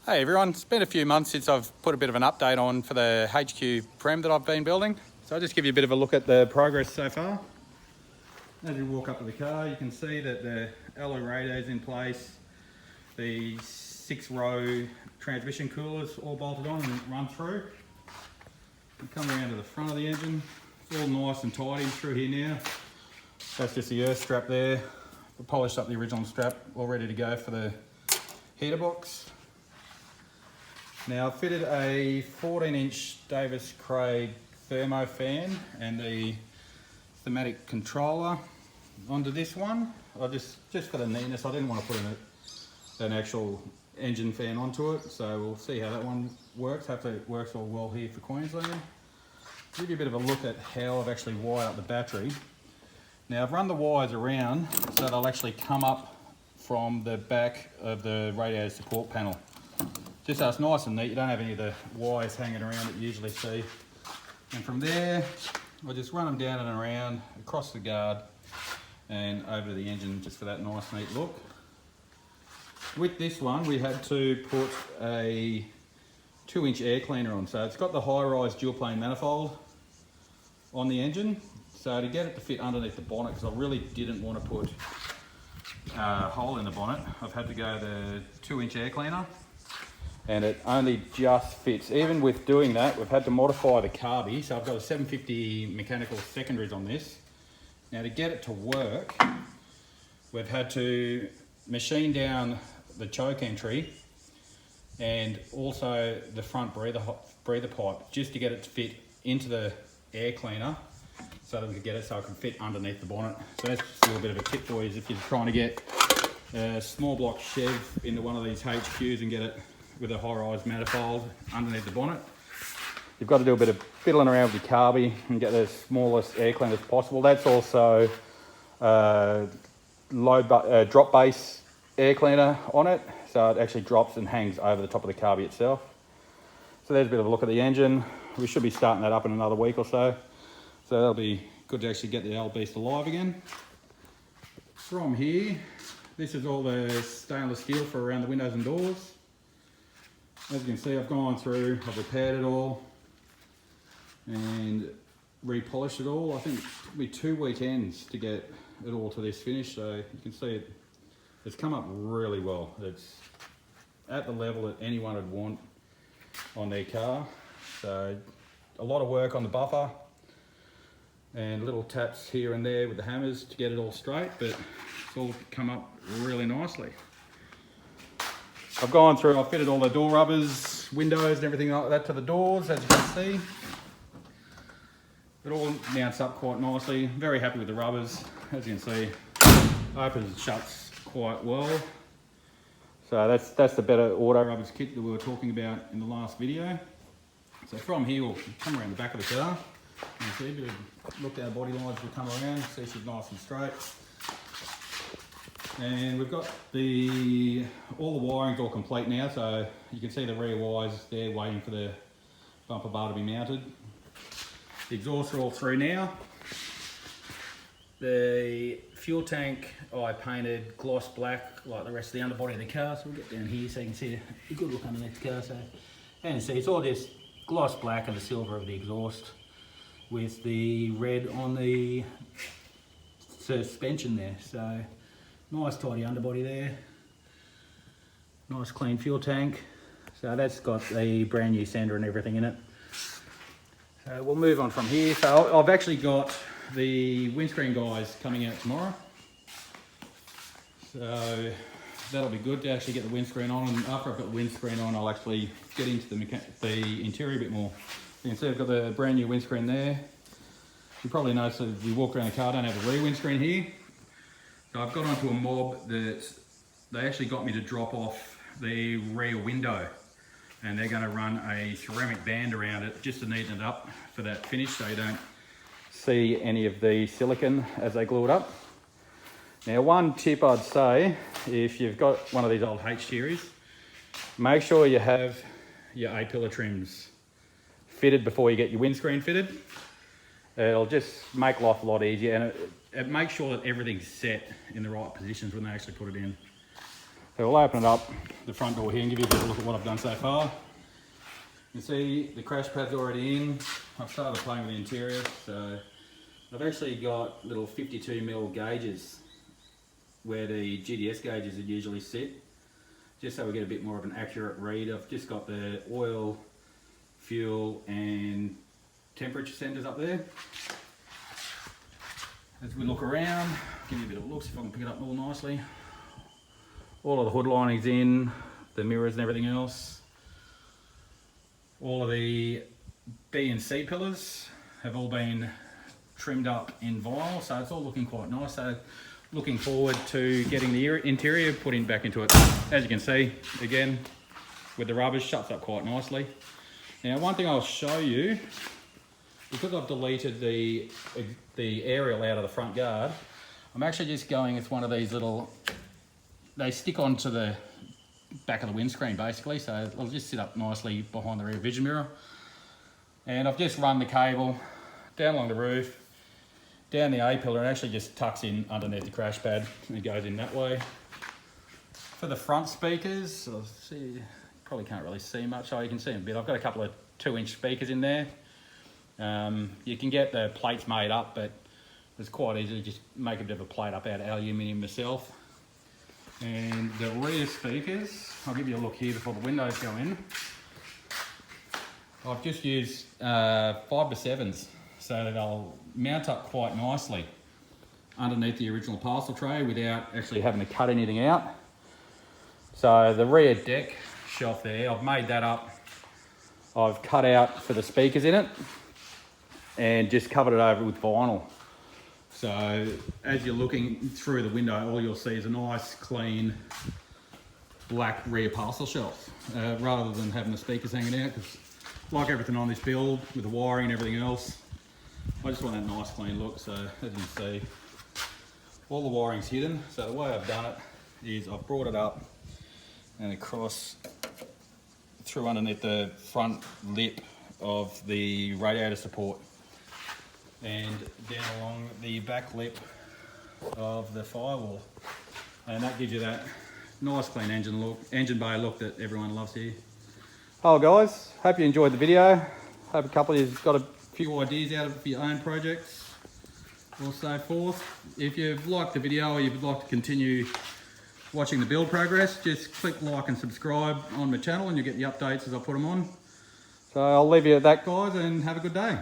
Hey everyone, it's been a few months since I've put a bit of an update on for the HQ Prem that I've been building. So I'll just give you a bit of a look at the progress so far. As you walk up to the car, you can see that the alloy radio is in place. The 6-row transmission coolers all bolted on and run through. You come around to the front of the engine. It's all nice and tidy through here now. That's just the earth strap there. We polished up the original strap, all ready to go for the heater box. Now I've fitted a 14-inch Davis Craig thermo fan and the thematic controller onto this one. I just for the neatness, I didn't want to put an actual engine fan onto it, so we'll see how that one works. Hopefully it works all well here for Queensland. Give you a bit of a look at how I've actually wired up the battery. Now I've run the wires around so they'll actually come up from the back of the radio support panel. Just so it's nice and neat, you don't have any of the wires hanging around that you usually see. And from there, I'll just run them down and around, across the guard, and over to the engine just for that nice neat look. With this one, we had to put a 2-inch air cleaner on. So it's got the high-rise dual plane manifold on the engine. So to get it to fit underneath the bonnet, because I really didn't want to put a hole in the bonnet, I've had to go the 2-inch air cleaner. And it only just fits. Even with doing that, we've had to modify the carby. So I've got a 750 mechanical secondaries on this. Now to get it to work, we've had to machine down the choke entry and also the front breather pipe, just to get it to fit into the air cleaner so that we could get it so it can fit underneath the bonnet. So that's just a little bit of a tip for you, if you're trying to get a small block Chev into one of these HQs and get it with a high-rise manifold underneath the bonnet. You've got to do a bit of fiddling around with your carby and get the smallest air cleaner as possible. That's also drop base air cleaner on it, so it actually drops and hangs over the top of the carby itself. So there's a bit of a look at the engine. We should be starting that up in another week or so. So that'll be good to actually get the old beast alive again. From here, this is all the stainless steel for around the windows and doors. As you can see, I've gone through, I've repaired it all and repolished it all. I think it took me 2 weekends to get it all to this finish, so you can see it's come up really well. It's at the level that anyone would want on their car. So a lot of work on the buffer and little taps here and there with the hammers to get it all straight, but it's all come up really nicely. I've gone through, I've fitted all the door rubbers, windows and everything like that to the doors, as you can see. It all mounts up quite nicely. Very happy with the rubbers. As you can see, opens and shuts quite well. So that's the better auto rubbers kit that we were talking about in the last video. So from here, we'll come around the back of the car. You can see a bit of look at our body lines will come around, see she's nice and straight. And we've got all the wiring's all complete now, so you can see the rear wires there waiting for the bumper bar to be mounted. The exhausts are all through now. The fuel tank I painted gloss black like the rest of the underbody of the car, so we'll get down here so you can see a good look underneath the car. So, and you see it's all just gloss black and the silver of the exhaust with the red on the suspension there. So nice tidy underbody there. Nice clean fuel tank. So that's got the brand new sander and everything in it. So we'll move on from here. So I've actually got the windscreen guys coming out tomorrow. So that'll be good to actually get the windscreen on, and after I've got the windscreen on, I'll actually get into the interior a bit more. You can see I've got the brand new windscreen there. You probably noticed that if you walk around the car, I don't have a rear windscreen here. So I've got onto a mob that they actually got me to drop off the rear window, and they're going to run a ceramic band around it just to neaten it up for that finish so you don't see any of the silicone as they glue it up. Now one tip I'd say, if you've got one of these old H-series, make sure you have your A-pillar trims fitted before you get your windscreen fitted. It'll just make life a lot easier, and it makes sure that everything's set in the right positions when they actually put it in. So we'll open it up, the front door here, and give you a bit of a look at what I've done so far. You can see the crash pad's already in. I've started playing with the interior, so I've actually got little 52mm gauges where the GDS gauges would usually sit, just so we get a bit more of an accurate read. I've just got the oil, fuel and temperature sensors up there. As we look around, give you a bit of a look, see if I can pick it up all nicely. All of the hood lining's in, the mirrors and everything else. All of the B and C pillars have all been trimmed up in vinyl, so it's all looking quite nice. So looking forward to getting the interior put in back into it. As you can see, again, with the rubbers, shuts up quite nicely. Now, one thing I'll show you, because I've deleted the aerial out of the front guard, I'm actually just going with one of these little, they stick onto the back of the windscreen basically, so it'll just sit up nicely behind the rear vision mirror. And I've just run the cable down along the roof, down the A-pillar, and actually just tucks in underneath the crash pad and it goes in that way. For the front speakers, I'll see, probably can't really see much, so you can see them a bit. I've got a couple of 2-inch speakers in there. You can get the plates made up, but it's quite easy to just make a bit of a plate up out of aluminium myself. And the rear speakers, I'll give you a look here before the windows go in. I've just used 5x7s, so that they'll mount up quite nicely underneath the original parcel tray without actually having to cut anything out. So the rear deck shelf there, I've made that up. I've cut out for the speakers in it and just covered it over with vinyl. So as you're looking through the window, all you'll see is a nice, clean, black rear parcel shelf, rather than having the speakers hanging out, because like everything on this build, with the wiring and everything else, I just want that nice, clean look. So as you can see, all the wiring's hidden. So the way I've done it is I've brought it up and across through underneath the front lip of the radiator support, and down along the back lip of the firewall, and that gives you that nice clean engine bay look that everyone loves here. Oh guys, hope you enjoyed the video. Hope a couple of you've got a few ideas out of it for your own projects or so forth. If you've liked the video or you'd like to continue watching the build progress, just click like and subscribe on my channel and you'll get the updates as I put them on. So I'll leave you at that guys, and have a good day.